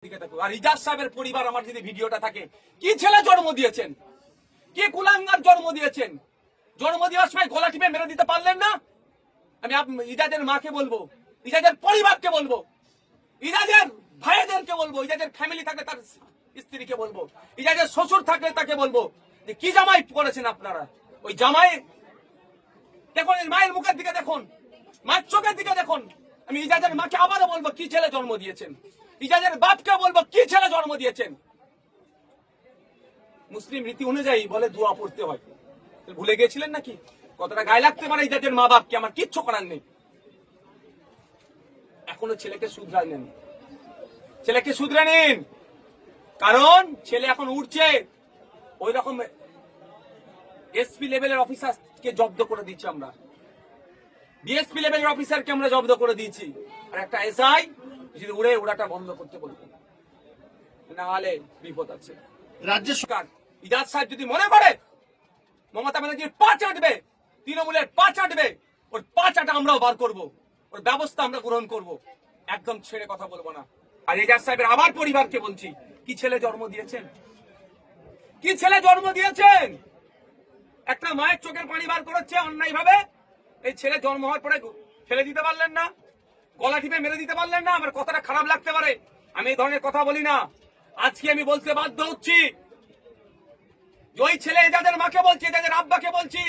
আর ইজাজ সাহেবের পরিবার আমার যদি ভিডিওটা থাকে, কি ছেলে জন্ম দিয়েছেন, কি কুলাঙ্গার জন্ম দিয়েছেন। জন্ম দেওয়ার সময় গলা টিপে মেরে দিতে পারলেন না। আমি ইজাজের মাকে বলবো, ইজাজের পরিবারকে বলবো, ইজাজের ভাইদেরকে বলবো, ইজাজের ফ্যামিলি থাকলে তার স্ত্রীকে বলবো, ইজাজের শ্বশুর থাকলে তাকে বলবো যে কি জামাই করেছেন আপনারা। ওই জামাই দেখুন, মায়ের মুখের দিকে দেখুন, মায়ের চোখের দিকে দেখুন। আমি ইজাজের মাকে আবারও বলবো কি ছেলে জন্ম দিয়েছেন, ইজাজের বাপকে বলবো কি ছেলে জন্ম দিয়েছেন। মুসলিম রীতি অনুযায়ী বলে দোয়া পড়তে হয়, ভুলে গিয়েছিলেন নাকি? কতটা গায়ে লাগতে পারে ইজাজের মা বাপকে, আমার কিচ্ছু করার নেই। এখনো ছেলেকে শুধরায় নেন, ছেলেকে শুধরে নিন, কারণ ছেলে এখন উঠছে। ওই রকম এসপি লেভেলের অফিসারকে জব্দ করে দিচ্ছি আমরা, ডিএসপি লেভেলের অফিসারকে আমরা জব্দ করে দিয়েছি। আর একটা এসআই যদি উড়ে ওড়াটা বন্ধ করতে বলবেন, না হলে বিপদ আছে। রাজ্য সরকার ইজাজ সাহেব যদি মনে করে মমতা ব্যানার্জির পা চাটবে, তৃণমূলের পা চাটবে, ওর পা চাটা আমরাও বার করব, ওর ব্যবস্থা আমরা গ্রহণ করব, একদম ছেড়ে কথা বলবো না। আর ইজাজ সাহেবের আবার পরিবারকে বলছি, কি ছেলে জন্ম দিয়েছেন, কি ছেলে জন্ম দিয়েছেন। একটা মায়ের চোখের পানি বার করেছে অন্যায় ভাবে, এই ছেলে জন্ম হওয়ার পরে ফেলে দিতে পারলেন না, গলা টিপে মেরে দিতে পারলেন না। আমার কথাটা খারাপ লাগতে পারে, আমি এই ধরনের কথা বলি না। আজকে আমি বলতে বাধ্য হচ্ছি, ওই ছেলে এজাজের মাকে বলছি, এজাজের আব্বাকে বলছি,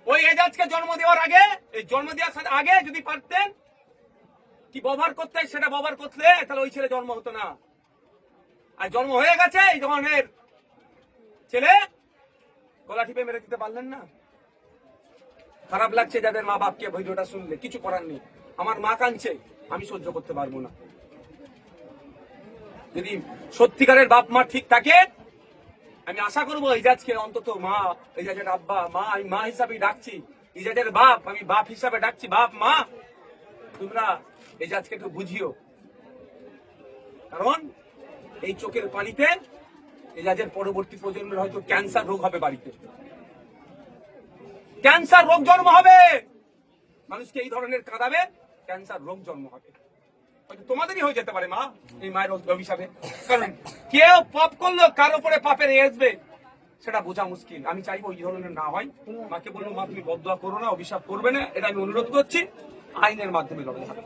ওই এজাজকে জন্ম দেওয়ার আগে, এই জন্ম দেওয়ার আগে যদি পারতেন কি ব্যবহার করতে সেটা ব্যবহার করতে, তাহলে ওই ছেলে জন্ম হতো না। আর জন্ম হয়ে গেছে, এই ধরনের ছেলে গলা টিপে মেরে দিতে পারলেন না। খারাপ লাগছে যাদের মা বাপকে ভিডিওটা শুনলে, কিছু করার নেই। আমার মা কাঁদছে, আমি সহ্য করতে পারবো না। যদি সত্যিকারের বাপ মা ঠিক থাকে, আমি আশা করবো ইজাজকে অন্তত মা, ইজাজের আব্বা, মা, আমি মা হিসাবে ডাকছি, ইজাজের বাপ আমি বাপ হিসাবে ডাকছি, বাপ মা তোমরা ইজাজকে একটু বুঝিও। কারণ এই চোখের পানিতে ইজাজের পরবর্তী প্রজন্মের হয়তো ক্যান্সার রোগ হবে, বাড়িতে ক্যান্সার রোগ জন্ম হবে, মানুষকে এই ধরনের কাঁদাবে, ক্যান্সার রোগ জন্ম হবে। তোমাদেরই হয়ে যেতে পারে মা, এই মায়ের অভিশাপে। কারণ কেউ পাপ করলো, কার উপরে পাপের আসবে সেটা বোঝা মুশকিল। আমি চাইবো ওই ধরনের না হয়। মাকে বলবো, মা তুমি বদদোয়া করো না, অভিশাপ করবে না, এটা আমি অনুরোধ করছি। আইনের মাধ্যমে লড়াই হবে।